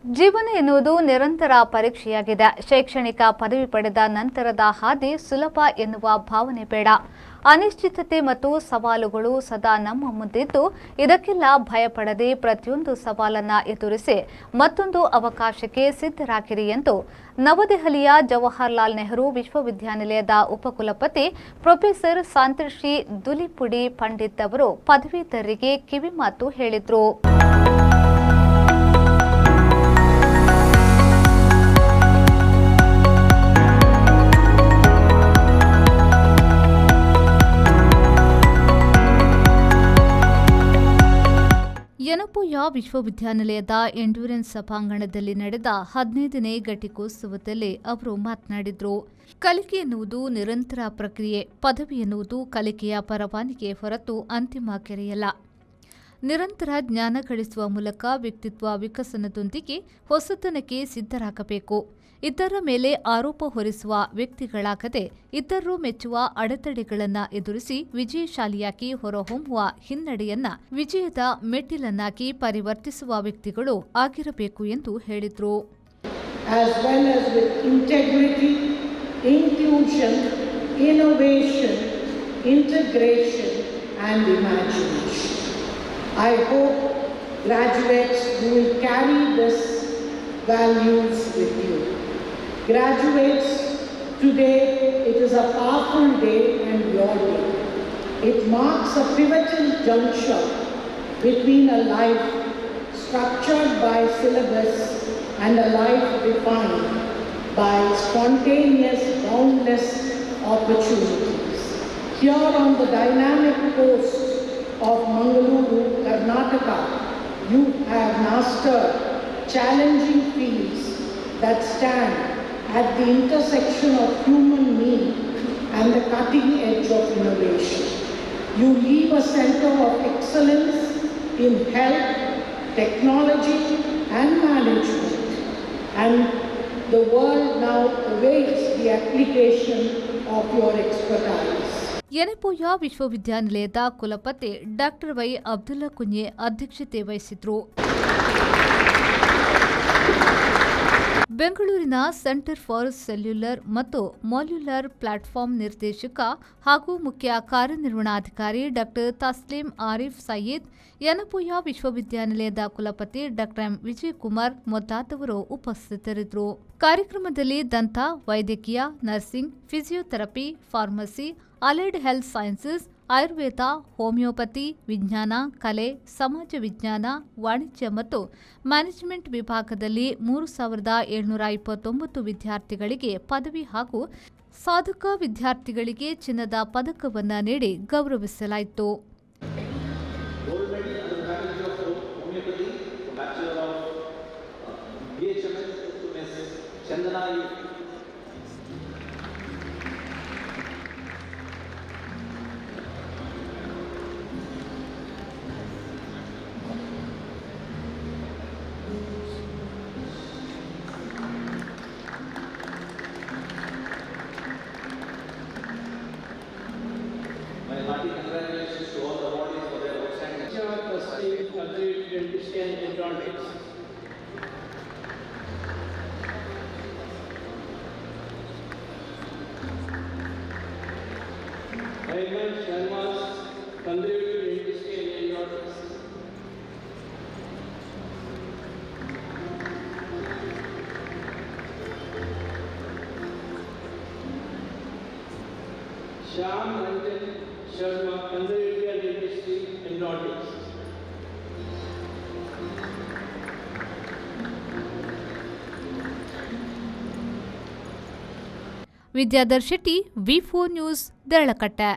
ಜೀವನ ಎನ್ನುವುದು ನಿರಂತರ ಪರೀಕ್ಷೆಯಾಗಿದೆ. ಶೈಕ್ಷಣಿಕ ಪದವಿ ಪಡೆದ ನಂತರದ ಹಾದಿ ಸುಲಭ ಎನ್ನುವ ಭಾವನೆ ಬೇಡ. ಅನಿಶ್ಚಿತತೆ ಮತ್ತು ಸವಾಲುಗಳು ಸದಾ ನಮ್ಮ ಮುಂದಿದ್ದು, ಇದಕ್ಕೆಲ್ಲ ಭಯಪಡದೆ ಪ್ರತಿಯೊಂದು ಸವಾಲನ್ನು ಎದುರಿಸಿ ಮತ್ತೊಂದು ಅವಕಾಶಕ್ಕೆ ಸಿದ್ಧರಾಗಿರಿ ಎಂದು ನವದೆಹಲಿಯ ಜವಾಹರಲಾಲ್ ನೆಹರು ವಿಶ್ವವಿದ್ಯಾನಿಲಯದ ಉಪಕುಲಪತಿ ಪ್ರೊಫೆಸರ್ ಸಾಂತಶ್ರೀ ದುಲಿಪುಡಿ ಪಂಡಿತ್ ಅವರು ಪದವೀಧರರಿಗೆ ಕಿವಿಮಾತು ಹೇಳಿದರು. ಯನಪೋಯ ವಿಶ್ವವಿದ್ಯಾನಿಲಯದ ಎಂಡ್ಯೂರೆನ್ಸ್ ಸಭಾಂಗಣದಲ್ಲಿ ನಡೆದ 15ನೇ ಘಟಿಕೋತ್ಸವದಲ್ಲಿ ಅವರು ಮಾತನಾಡಿದರು. ಕಲಿಕೆ ಎನ್ನುವುದು ನಿರಂತರ ಪ್ರಕ್ರಿಯೆ. ಪದವಿ ಎನ್ನುವುದು ಕಲಿಕೆಯ ಪರವಾನಿಗೆ ಹೊರತು ಅಂತಿಮ ಕೆರೆಯಲ್ಲ. ನಿರಂತರ ಜ್ಞಾನ ಗಳಿಸುವ ಮೂಲಕ ವ್ಯಕ್ತಿತ್ವ ವಿಕಸನದೊಂದಿಗೆ ಹೊಸತನಕ್ಕೆ ಸಿದ್ಧರಾಗಬೇಕು. ಇತರರ ಮೇಲೆ ಆರೋಪ ಹೊರಿಸುವ ವ್ಯಕ್ತಿಗಳಾಗದೆ ಇತರರು ಮೆಚ್ಚುವ ಅಡೆತಡೆಗಳನ್ನು ಎದುರಿಸಿ ವಿಜಯಶಾಲಿಯಾಗಿ ಹೊರಹೊಮ್ಮುವ ಹಿನ್ನಡೆಯನ್ನ ವಿಜಯದ ಮೆಟ್ಟಿಲನ್ನಾಗಿ ಪರಿವರ್ತಿಸುವ ವ್ಯಕ್ತಿಗಳು ಆಗಿರಬೇಕು ಎಂದು ಹೇಳಿದರು. As well as with integrity, inclusion, innovation, integration and imagination. I hope graduates will carry this values with you. Graduates, today it is a powerful day and your day. It marks a pivotal juncture between a life structured by syllabus and a life defined by spontaneous, boundless opportunities. Here on the dynamic coast of Mangaluru, Karnataka, you have mastered challenging fields that stand at the intersection of human need and the cutting edge of innovation. You leave a center of excellence in health, technology and management, and the world now awaits the application of your expertise. Yenepoya ವಿಶ್ವವಿದ್ಯಾನಿಲಯದ ಕುಲಪತಿ doctor Y Abdullah ಕುಂಜೆ ಅಧ್ಯಕ್ಷತೆ ವಹಿಸಿದ್ರು. ಬೆಂಗಳೂರಿನ centre for cellular ಮತ್ತು ಮಾಲ್ಯುಲರ್ platform ನಿರ್ದೇಶಕ ಹಾಗೂ ಮುಖ್ಯ ಕಾರ್ಯನಿರ್ವಹಣಾಧಿಕಾರಿ doctor ತಸ್ಲೀಂ Arif Saeed, Yenepoya ವಿಶ್ವವಿದ್ಯಾನಿಲಯದ ಕುಲಪತಿ ಡಾಕ್ಟರ್ ಎಂ ವಿಜಯಕುಮಾರ್ ಮೊದಲಾದವರು ಉಪಸ್ಥಿತರಿದ್ದರು. ಕಾರ್ಯಕ್ರಮದಲ್ಲಿ ದಂತ ವೈದ್ಯಕೀಯ, nursing, physiotherapy, pharmacy, allied health sciences, Ayurveda, homeopathy, ವಿಜ್ಞಾನ, ಕಲೆ, ಸಮಾಜ ವಿಜ್ಞಾನ, ವಾಣಿಜ್ಯ ಮತ್ತು ಮ್ಯಾನೇಜ್ಮೆಂಟ್ ವಿಭಾಗದಲ್ಲಿ 3,729 ವಿದ್ಯಾರ್ಥಿಗಳಿಗೆ ಪದವಿ ಹಾಗೂ ಸಾಧಕ ವಿದ್ಯಾರ್ಥಿಗಳಿಗೆ ಚಿನ್ನದ ಪದಕವನ್ನು ನೀಡಿ ಗೌರವಿಸಲಾಯಿತು. Congratulations to all the awardees for their outstanding contributed in history and economics. Raymond Sharma's contributed in history and economics. Shyam Ranjan Sharma, contributed in history and economics. Vidyadhar Shetty, ವಿ4 ನ್ಯೂಸ್, ದೇರಳಕಟ್ಟೆ.